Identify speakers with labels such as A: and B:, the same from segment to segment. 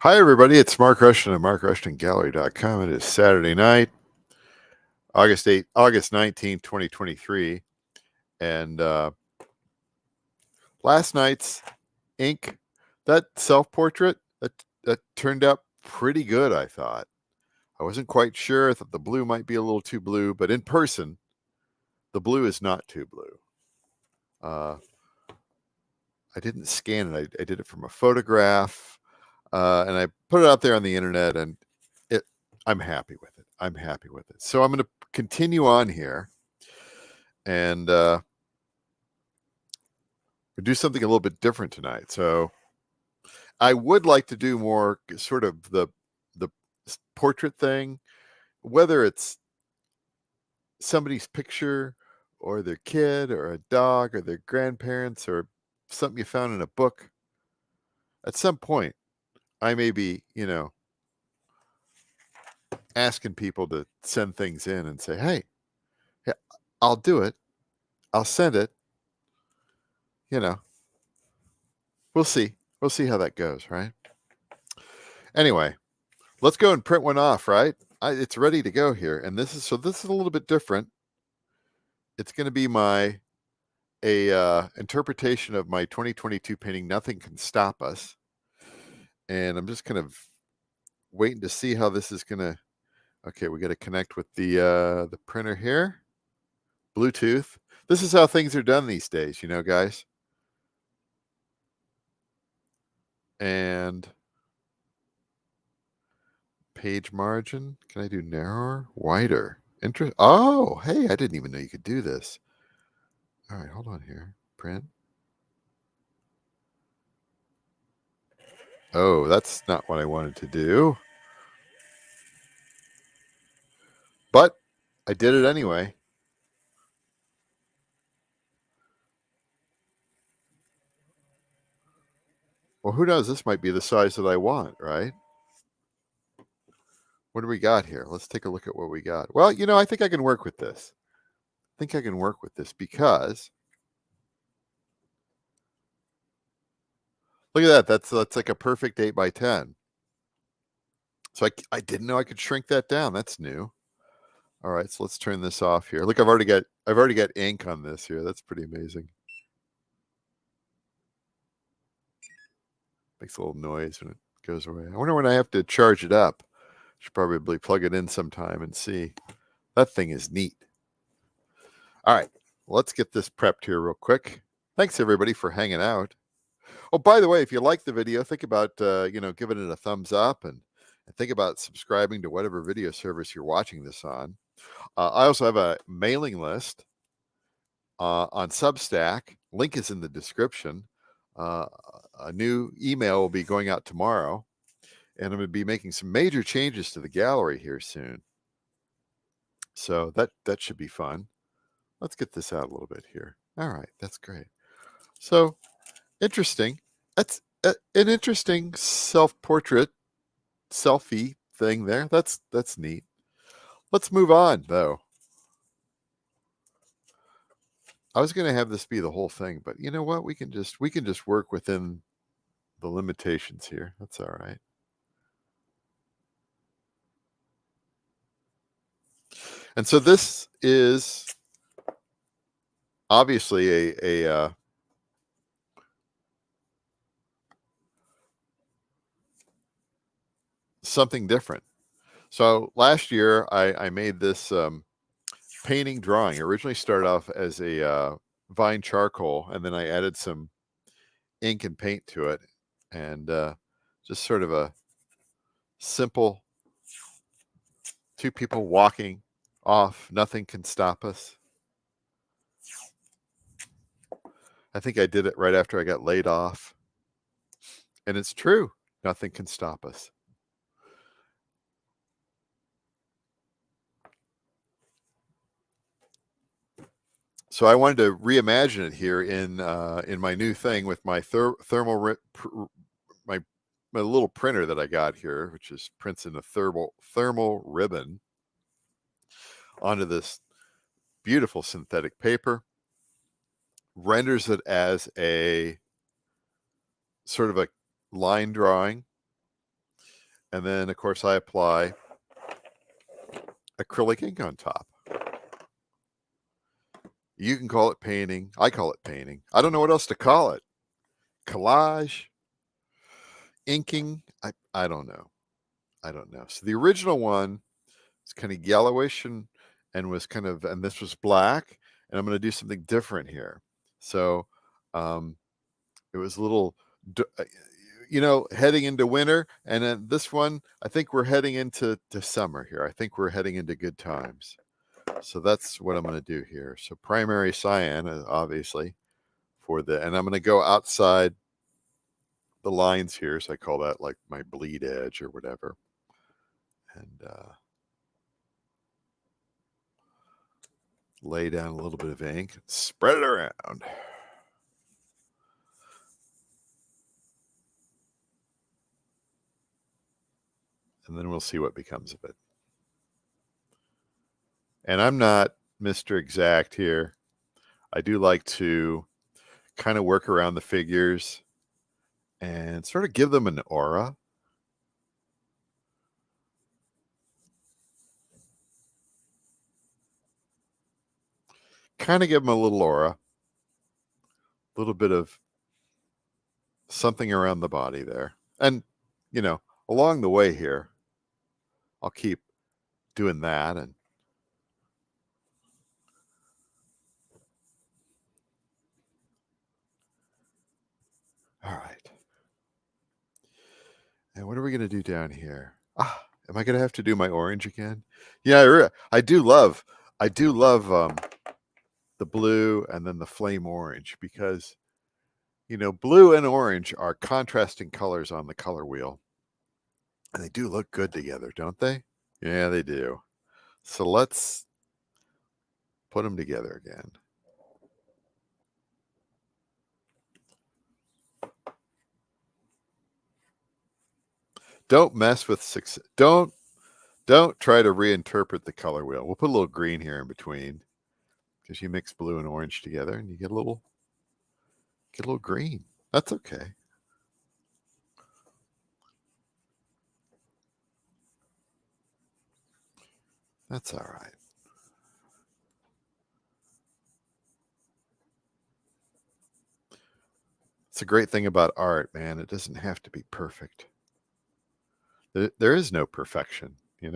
A: Hi, everybody. It's Mark Rushton at markrushtongallery.com. It is Saturday night, August 19th, 2023. And last night's ink, that self-portrait, that turned out pretty good, I thought. I wasn't quite sure. I thought the blue might be a little too blue, but in person, the blue is not too blue. I didn't scan it. I did it from a photograph, and I put it out there on the internet, and I'm happy with it. I'm happy with it. So I'm going to continue on here and do something a little bit different tonight. So I would like to do more sort of the portrait thing, whether it's somebody's picture or their kid or a dog or their grandparents or something you found in a book. At some point, I may be, asking people to send things in and say, hey, yeah, I'll do it. I'll send it. We'll see. We'll see how that goes, right? Anyway, let's go and print one off, right? It's ready to go here. And this is a little bit different. It's going to be a interpretation of my 2022 painting, Nothing Can Stop Us. And I'm just kind of waiting to see how this is going to, okay, we got to connect with the printer here. Bluetooth. This is how things are done these days, guys. And page margin. Can I do narrower, wider? Oh, hey, I didn't even know you could do this. All right, hold on here. Print. Oh, that's not what I wanted to do. But I did it anyway. Well, who knows? This might be the size that I want, right? What do we got here? Let's take a look at what we got. Well, I think I can work with this. Because look at that. That's like a perfect 8x10. So I didn't know I could shrink that down. That's new. All right, so let's turn this off here. Look, I've already got ink on this here. That's pretty amazing. Makes a little noise when it goes away. I wonder when I have to charge it up. Should probably plug it in sometime and see. That thing is neat. All right, let's get this prepped here real quick. Thanks everybody for hanging out. Oh, by the way, if you like the video, think about giving it a thumbs up and think about subscribing to whatever video service you're watching this on. I also have a mailing list on Substack. Link is in the description. A new email will be going out tomorrow, and I'm going to be making some major changes to the gallery here soon. So that should be fun. Let's get this out a little bit here. All right, that's great. So interesting. That's an interesting self-portrait selfie thing there. That's neat. Let's move on though. I was going to have this be the whole thing, but you know what? We can just work within the limitations here. That's all right. And so this is obviously a something different. So last year I made this painting drawing. It originally started off as a vine charcoal, and then I added some ink and paint to it, and just sort of a simple two people walking off. Nothing can stop us. I think I did it right after I got laid off. And it's true. Nothing can stop us. So I wanted to reimagine it here in my new thing with my my little printer that I got here, which is prints in a thermal ribbon onto this beautiful synthetic paper, renders it as a sort of a line drawing. And then, of course, I apply acrylic ink on top. You can call it painting. I call it painting. I don't know what else to call it. Collage, inking. I don't know. I don't know. So the original one is kind of yellowish and was kind of, and this was black. And I'm going to do something different here. So it was a little, heading into winter. And then this one, I think we're heading into summer here. I think we're heading into good times. So that's what I'm going to do here. So primary cyan, obviously, and I'm going to go outside the lines here. So I call that like my bleed edge or whatever. And lay down a little bit of ink, spread it around. And then we'll see what becomes of it. And I'm not Mr. Exact here. I do like to kind of work around the figures and sort of give them an aura. Kind of give them a little aura. A little bit of something around the body there. And, along the way here, I'll keep doing that. And all right. And what are we going to do down here? Am I going to have to do my orange again? Yeah, I do love the blue and then the flame orange because, blue and orange are contrasting colors on the color wheel. And they do look good together, don't they? Yeah, they do. So let's put them together again. Don't mess with success. Don't try to reinterpret the color wheel. We'll put a little green here in between because you mix blue and orange together and you get a little green. That's okay. That's all right. It's a great thing about art, man. It doesn't have to be perfect. There is no perfection, Kind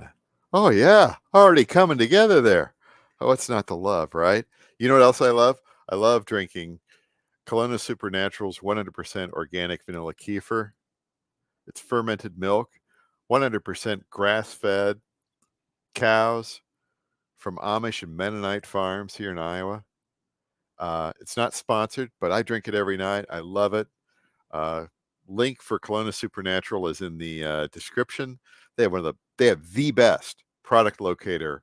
A: of, oh yeah, already coming together there. Oh, what's not to love, right? You know what else I love? I love drinking Kelowna Supernatural's 100% organic vanilla kefir. It's fermented milk, 100% grass-fed cows from Amish and Mennonite farms here in Iowa. It's not sponsored, but I drink it every night. I love it. Link for Kelowna Supernatural is in the description. They have the best product locator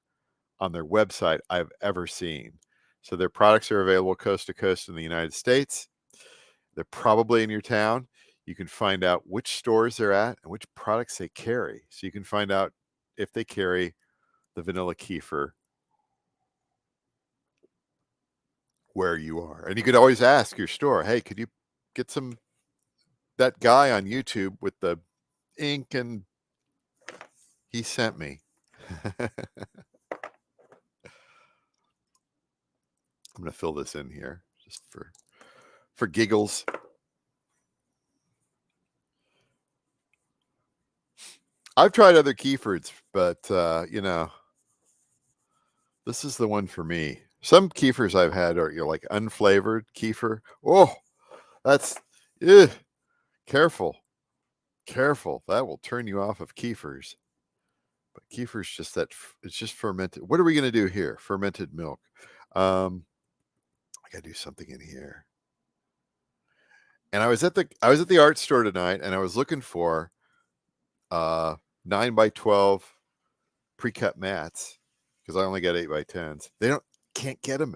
A: on their website I've ever seen. So their products are available coast to coast in the United States. They're probably in your town. You can find out which stores they're at and which products they carry. So you can find out if they carry the vanilla kefir where you are. And you could always ask your store, hey, could you get that guy on YouTube with the ink? And he sent me. I'm going to fill this in here just for giggles. I've tried other kefirs, but this is the one for me. Some kefirs I've had are like unflavored kefir. Oh, that's careful. That will turn you off of kefirs. But kefir's just it's just fermented. What are we going to do here? Fermented milk. I got to do something in here. And I was at the art store tonight, and I was looking for 9x12 pre-cut mats because I only got 8x10s. Can't get them.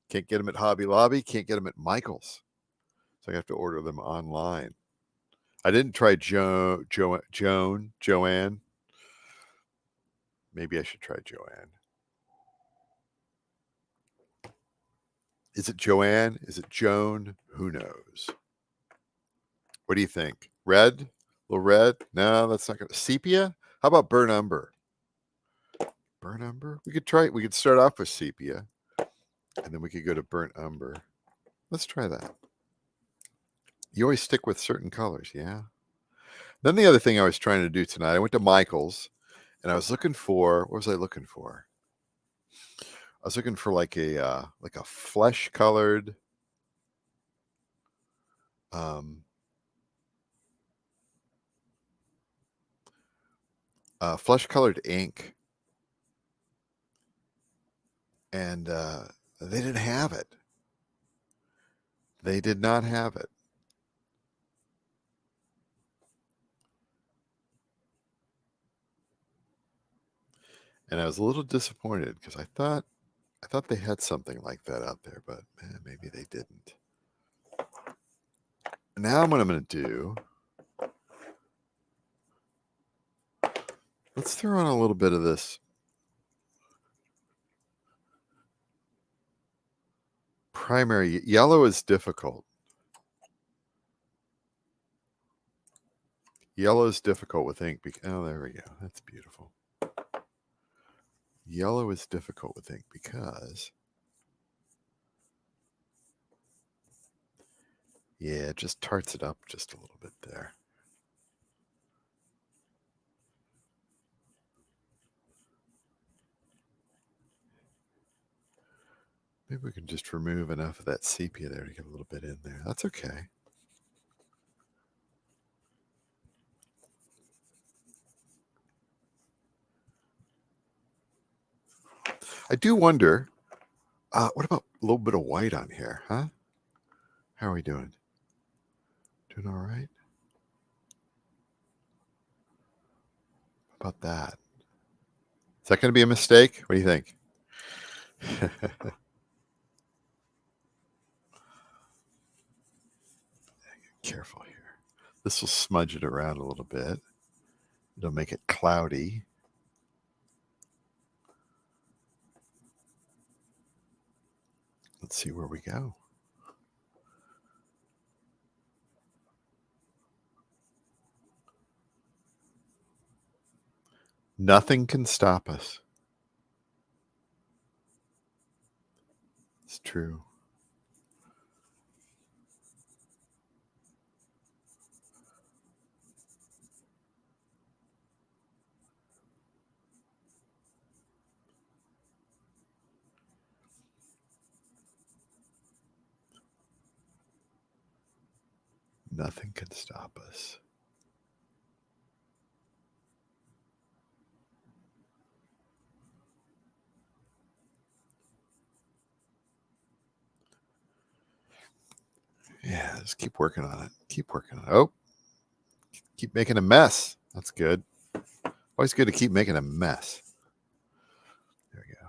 A: Can't get them at Hobby Lobby. Can't get them at Michael's. So I have to order them online. I didn't try Joanne. Maybe I should try Joanne. Is it Joanne? Is it Joan? Who knows? What do you think? Red? A little red? No, that's not going to. Sepia? How about burnt umber? Burnt umber? We could start off with sepia, and then we could go to burnt umber. Let's try that. You always stick with certain colors, yeah? Then the other thing I was trying to do tonight, I went to Michael's, and I was looking for, what was I looking for? I was looking for like a flesh colored flesh colored ink, and they didn't have it. They did not have it. And I was a little disappointed because I thought they had something like that out there, but man, maybe they didn't. Now what I'm going to do, let's throw on a little bit of this primary. Yellow is difficult. Yellow is difficult with ink. Oh, there we go. That's beautiful. Yellow is difficult with ink because, yeah, it just tarts it up just a little bit there. Maybe we can just remove enough of that sepia there to get a little bit in there. That's okay. I do wonder, what about a little bit of white on here, huh? How are we doing? Doing all right? How about that? Is that going to be a mistake? What do you think? Careful here. This will smudge it around a little bit. It'll make it cloudy. Let's see where we go. Nothing can stop us. It's true. Nothing can stop us. Yeah, just keep working on it. Keep working on it. Oh, keep making a mess. That's good. Always good to keep making a mess. There we go.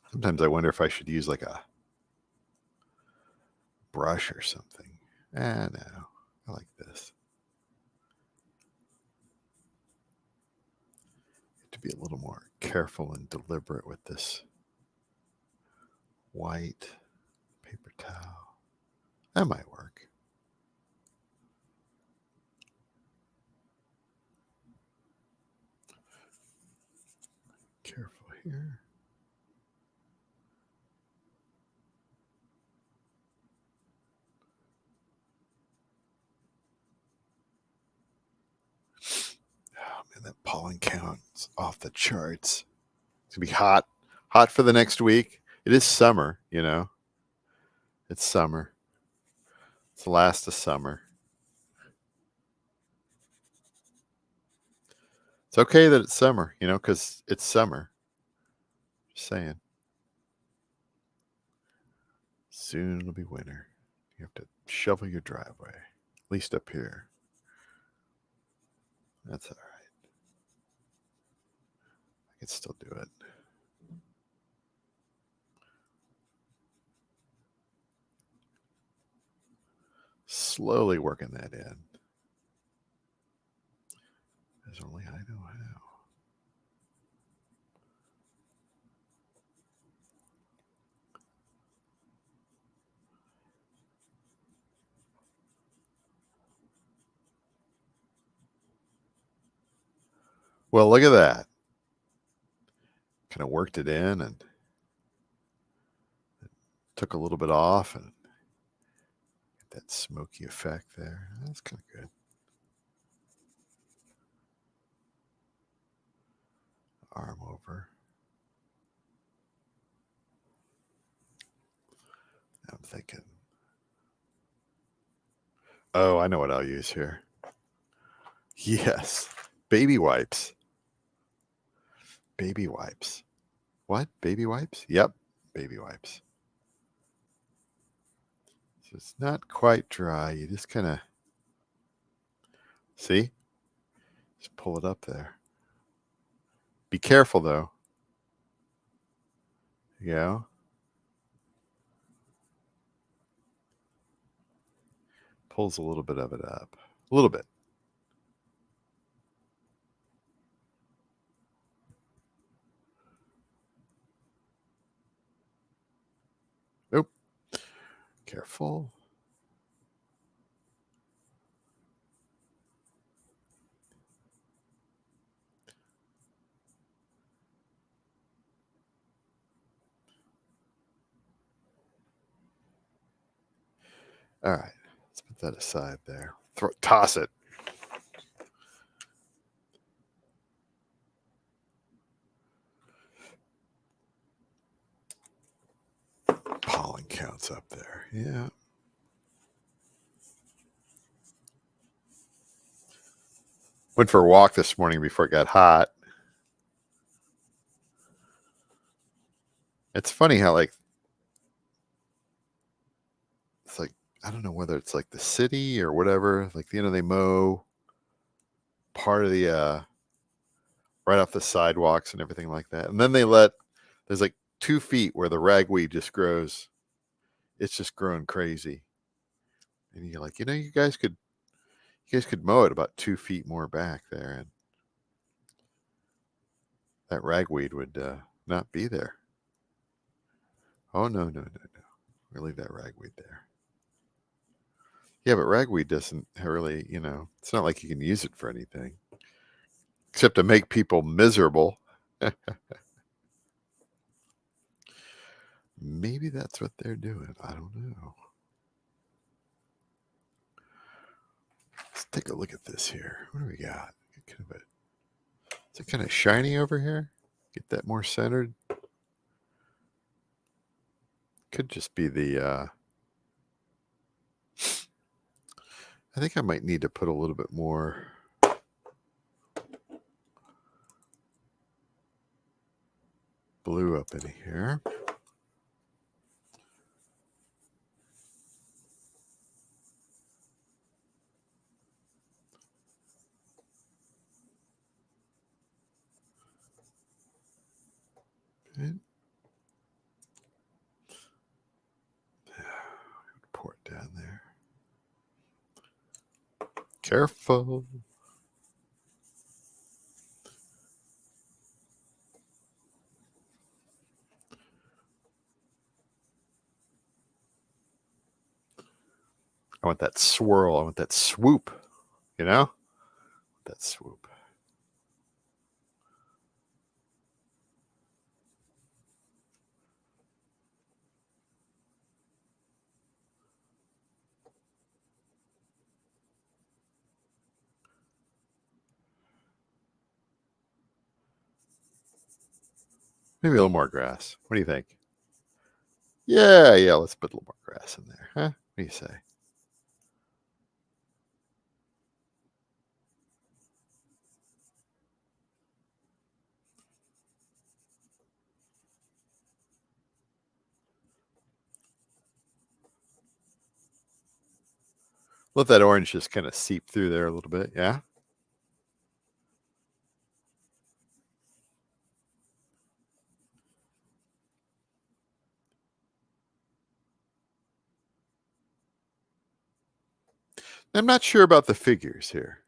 A: Sometimes I wonder if I should use like a brush or something. No, I like this. To be a little more careful and deliberate with this white paper towel. That might work. Careful here. Oh man, that pollen count's off the charts. It's gonna be hot. Hot for the next week. It is summer, you know. It's summer. It's the last of summer. It's okay that it's summer, you know, because it's summer. Just saying. Soon it'll be winter. You have to shovel your driveway, at least up here. That's all right. I can still do it. Slowly working that in. as only I know how. Well, look at that. Kind of worked it in and took a little bit off and get that smoky effect there. That's kind of good. Arm over. I'm thinking, oh, I know what I'll use here. Yes, baby wipes. Baby wipes. What? Baby wipes? Yep, baby wipes. So it's not quite dry. You just kind of, see? Just pull it up there. Be careful, though. You know? Pulls a little bit of it up. A little bit. Nope. Careful. All right. Let's put that aside there. Toss it. Pollen counts up there. Yeah. Went for a walk this morning before it got hot. It's funny how it's like, I don't know whether it's like the city or whatever, like, they mow part of the right off the sidewalks and everything like that. And then there's like 2 feet where the ragweed just grows. It's just growing crazy. And you're like, you guys could mow it about 2 feet more back there, and that ragweed would not be there. Oh, no. We'll leave that ragweed there. Yeah, but ragweed doesn't really, it's not like you can use it for anything except to make people miserable. Maybe that's what they're doing. I don't know. Let's take a look at this here. What do we got? Is it kind of shiny over here? Get that more centered. Could just be the I think I might need to put a little bit more blue up in here. Okay. Pour it down there. Careful. I want that swirl. I want that swoop, that swoop. Maybe a little more grass. What do you think? Yeah, let's put a little more grass in there, huh? What do you say? Let that orange just kind of seep through there a little bit, yeah? I'm not sure about the figures here.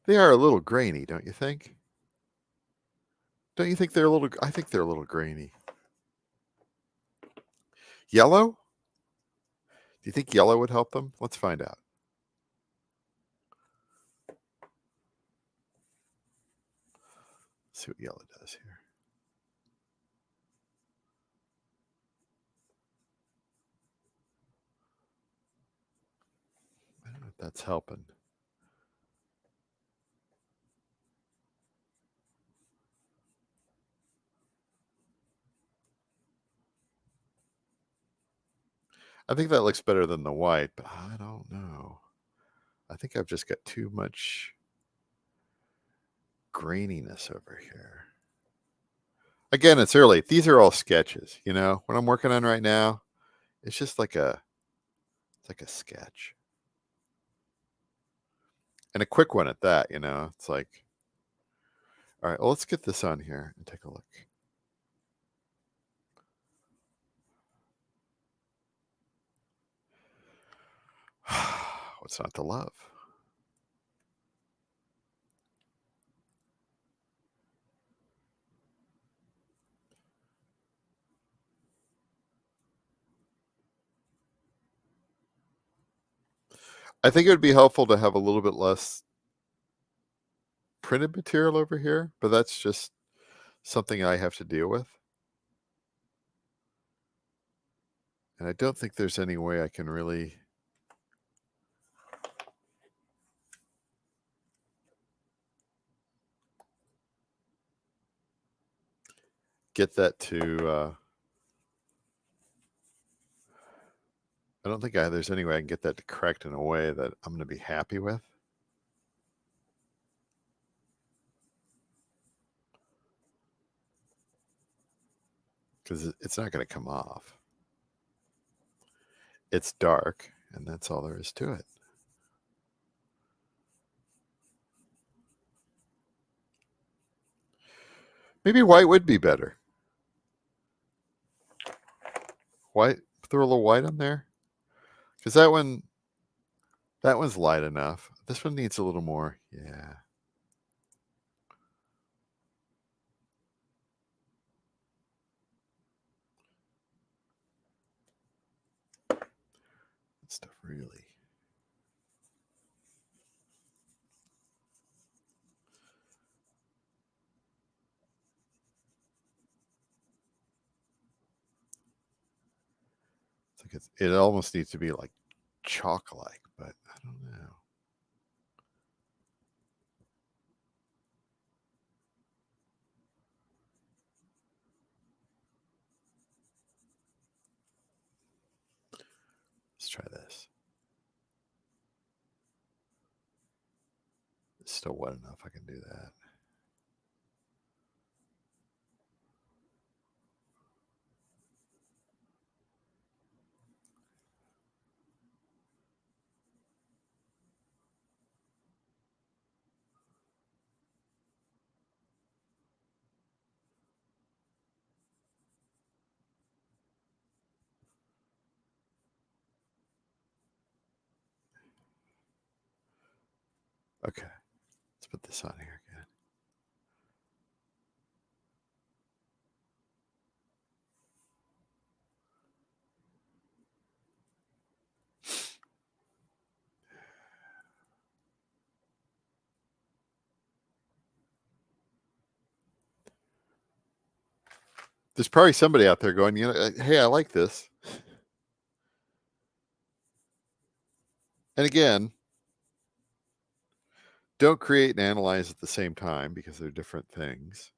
A: They are a little grainy, don't you think? Don't you think they're a little, I think they're a little grainy. Yellow? Do you think yellow would help them? Let's find out. Let's see what yellow does here. I don't know if that's helping. I think that looks better than the white, but I don't know. I think I've just got too much graininess over here. Again, it's early. These are all sketches, you know. What I'm working on right now, it's just like it's like a sketch. And a quick one at that, you know. It's like, all right, well, let's get this on here and take a look. What's not to love? I think it would be helpful to have a little bit less printed material over here, but that's just something I have to deal with. And I don't think there's any way I can really get that to, I don't think there's any way I can get that to correct in a way that I'm going to be happy with. Because it's not going to come off. It's dark, and that's all there is to it. Maybe white would be better. White, throw a little white on there. Because that one's light enough. This one needs a little more. Yeah. That stuff really. It's like it almost needs to be like chalk-like, but I don't know. Let's try this. It's still wet enough. I can do that. Okay. Let's put this on here again. There's probably somebody out there going, you know, hey, I like this. And again, don't create and analyze at the same time because they're different things.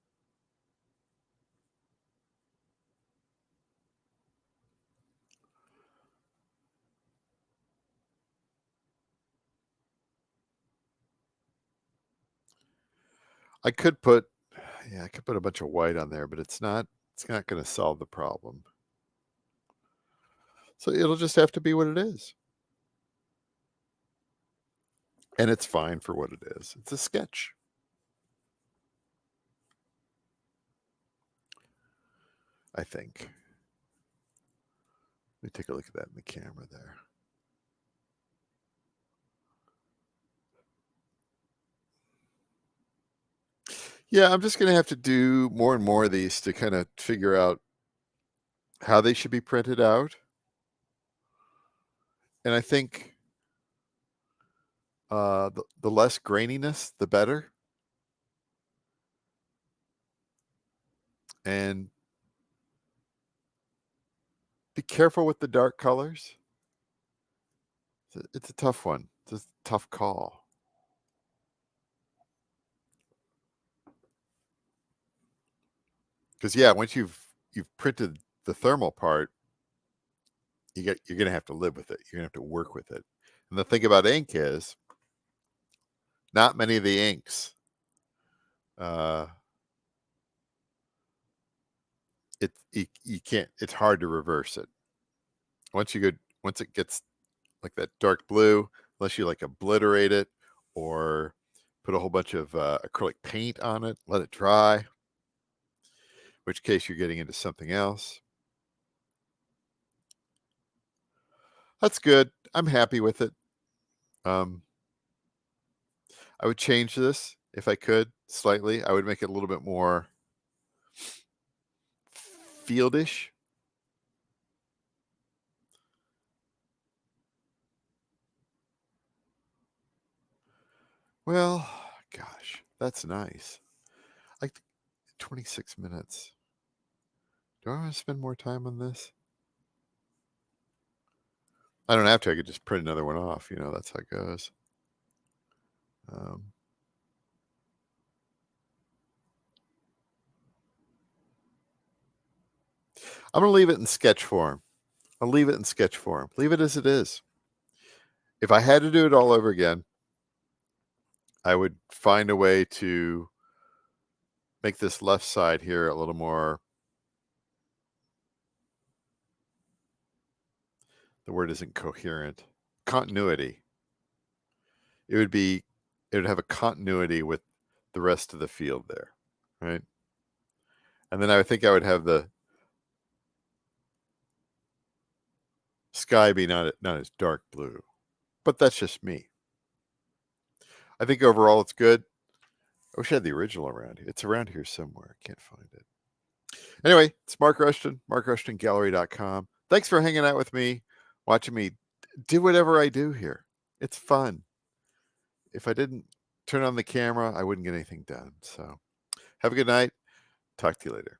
A: I could put a bunch of white on there, but it's not going to solve the problem. So it'll just have to be what it is. And it's fine for what it is. It's a sketch. I think. Let me take a look at that in the camera there. Yeah, I'm just going to have to do more and more of these to kind of figure out how they should be printed out. And I think the less graininess, the better. And be careful with the dark colors. It's a tough one. It's a tough call. Because yeah, once you've printed the thermal part, you're going to have to live with it. You're going to have to work with it. And the thing about ink is, not many of the inks, you can't. It's hard to reverse it. Once it gets like that dark blue, unless you like obliterate it or put a whole bunch of acrylic paint on it, let it dry, in which case you're getting into something else. That's good. I'm happy with it. I would change this if I could slightly. I would make it a little bit more fieldish. Well, gosh, that's nice. Like 26 minutes. Do I want to spend more time on this? I don't have to. I could just print another one off. That's how it goes. I'm going to leave it in sketch form. I'll leave it in sketch form. Leave it as it is. If I had to do it all over again, I would find a way to make this left side here a little more, the word isn't coherent, continuity. It would have a continuity with the rest of the field there, right? And then I think I would have the sky be not as dark blue, but that's just me. I think overall it's good. I wish I had the original around here. It's around here somewhere. I can't find it. Anyway, it's Mark Rushton, markrushtongallery.com. Thanks for hanging out with me, watching me do whatever I do here. It's fun. If I didn't turn on the camera, I wouldn't get anything done. So have a good night. Talk to you later.